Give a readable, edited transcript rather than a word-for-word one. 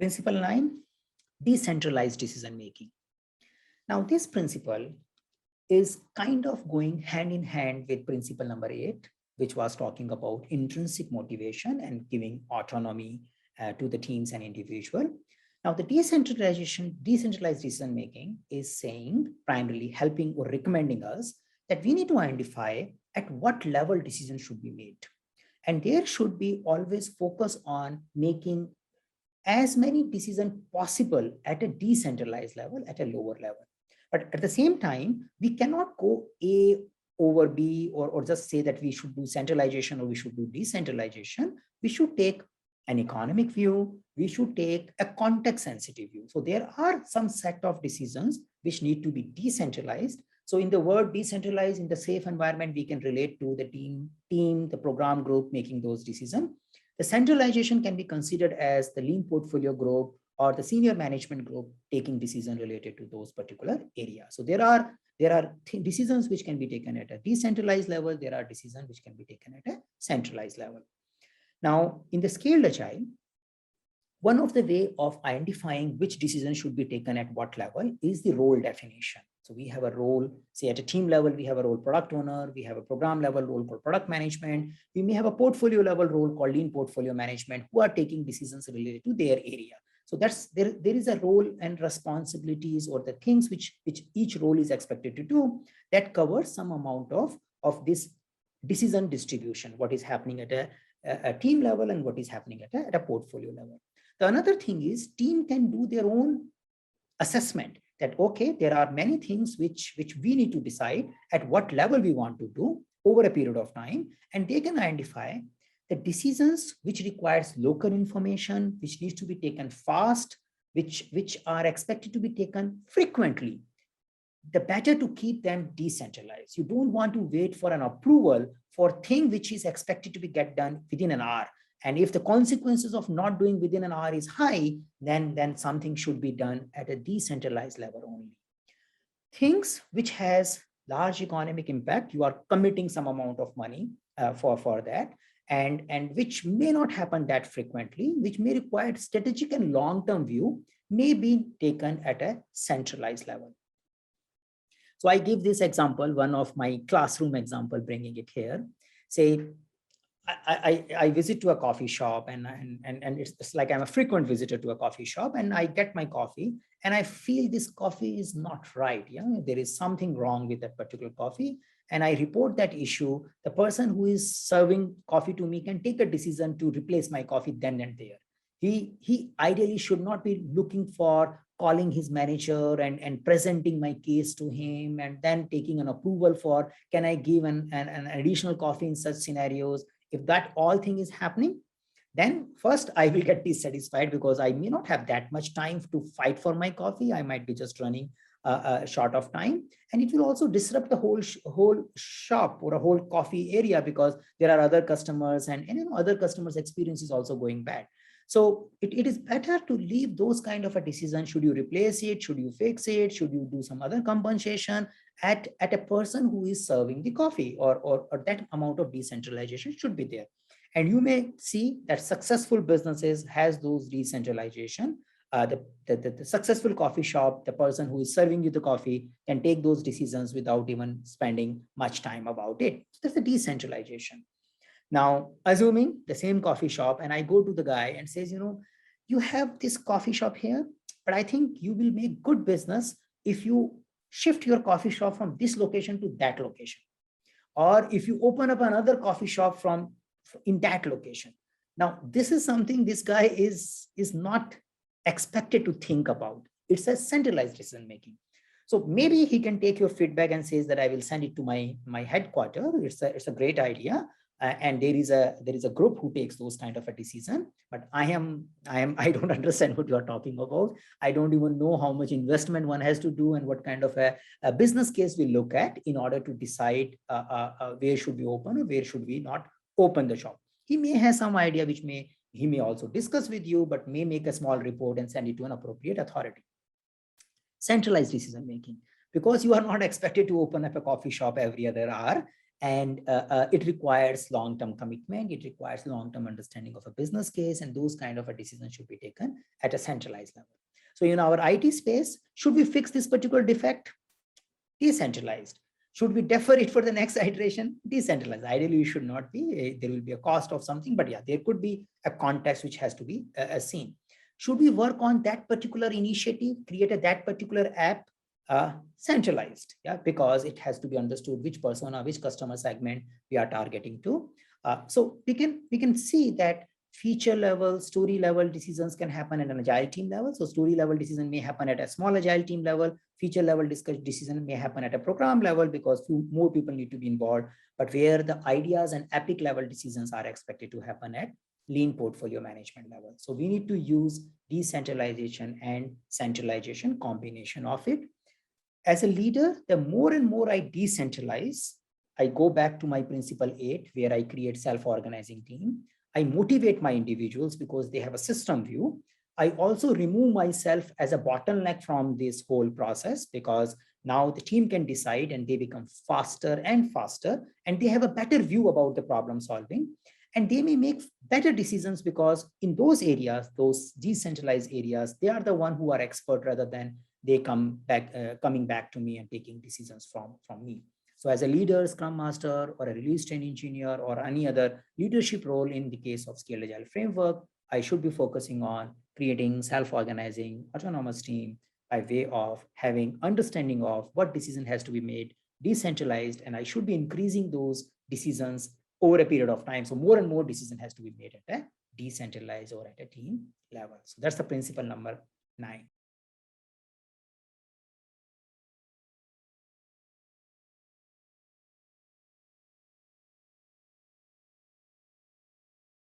Principle 9, decentralized decision making. Now, this principle is kind of going hand in hand with principle number 8, which was talking about intrinsic motivation and giving autonomy to the teams and individual. Now, the decentralized decision making is saying, primarily helping or recommending us that we need to identify at what level decisions should be made. And there should be always focus on making as many decisions possible at a decentralized level, at a lower level. But at the same time, we cannot go A over B or just say that we should do centralization or we should do decentralization. We should take an economic view. We should take a context sensitive view. So there are some set of decisions which need to be decentralized. So in the word decentralized, in the SAFe environment, we can relate to the team, the program group making those decisions. The centralization can be considered as the lean portfolio group or the senior management group taking decisions related to those particular areas. So there are decisions which can be taken at a decentralized level. There are decisions which can be taken at a centralized level. Now, in the Scaled Agile, one of the way of identifying which decision should be taken at what level is the role definition. So we have a role, say at a team level, we have a role product owner, we have a program level role called product management. We may have a portfolio level role called lean portfolio management who are taking decisions related to their area. So there is a role and responsibilities or the things which each role is expected to do that covers some amount of this decision distribution, what is happening at a team level and what is happening at a portfolio level. The another thing is team can do their own assessment that, okay, there are many things which we need to decide at what level we want to do over a period of time. And they can identify the decisions which requires local information, which needs to be taken fast, which are expected to be taken frequently. The better to keep them decentralized. You don't want to wait for an approval for thing which is expected to be get done within an hour. And if the consequences of not doing within an hour is high, then something should be done at a decentralized level only. Things which has large economic impact, you are committing some amount of money for that, and which may not happen that frequently, which may require strategic and long-term view, may be taken at a centralized level. So I give this example, one of my classroom example, bringing it here. Say, I visit to a coffee shop and it's like I'm a frequent visitor to a coffee shop and I get my coffee and I feel this coffee is not right. Yeah, there is something wrong with that particular coffee. And I report that issue. The person who is serving coffee to me can take a decision to replace my coffee then and there. He ideally should not be looking for calling his manager and presenting my case to him and then taking an approval for, can I give an additional coffee in such scenarios? If that all thing is happening, then first I will get dissatisfied because I may not have that much time to fight for my coffee. I might be just running short of time, and it will also disrupt the whole shop or a whole coffee area because there are other customers and other customers' experience is also going bad. So it is better to leave those kind of a decision. Should you replace it? Should you fix it? Should you do some other compensation at a person who is serving the coffee, or that amount of decentralization should be there. And you may see that successful businesses has those decentralization. The successful coffee shop, the person who is serving you the coffee can take those decisions without even spending much time about it. So that's the decentralization. Now, assuming the same coffee shop, and I go to the guy and says, you have this coffee shop here, but I think you will make good business if you shift your coffee shop from this location to that location. Or if you open up another coffee shop in that location. Now, this is something this guy is not expected to think about. It's a centralized decision making. So maybe he can take your feedback and says that I will send it to my headquarters. It's a great idea. And there is a group who takes those kind of a decision, but I don't understand what you are talking about. I don't even know how much investment one has to do and what kind of a business case we look at in order to decide where should we open or where should we not open the shop. He may have some idea which he may also discuss with you, but may make a small report and send it to an appropriate authority. Centralized decision making, because you are not expected to open up a coffee shop every other hour. And it requires long-term commitment. It requires long-term understanding of a business case, and those kind of a decision should be taken at a centralized level. So in our IT space, should we fix this particular defect? Decentralized. Should we defer it for the next iteration? Decentralized. Ideally, you should not be. There will be a cost of something, but yeah, there could be a context which has to be seen. Should we work on that particular initiative, create that particular app? Centralized, yeah, because it has to be understood which persona, which customer segment we are targeting to. So we can see that feature level, story level decisions can happen at an agile team level. So story level decision may happen at a small agile team level. Feature level decision may happen at a program level because more people need to be involved. But where the ideas and epic level decisions are expected to happen at lean portfolio management level. So we need to use decentralization and centralization combination of it. As a leader, the more and more I decentralize, I go back to my principle 8, where I create self-organizing team. I motivate my individuals because they have a system view. I also remove myself as a bottleneck from this whole process because now the team can decide and they become faster and faster, and they have a better view about the problem solving. And they may make better decisions because in those areas, those decentralized areas, they are the one who are expert rather than they coming back to me and taking decisions from me. So as a leader, scrum master, or a release train engineer, or any other leadership role in the case of Scaled Agile framework, I should be focusing on creating self-organizing autonomous team by way of having understanding of what decision has to be made decentralized, and I should be increasing those decisions over a period of time. So more and more decision has to be made at a decentralized or at a team level. So that's the principle number 9.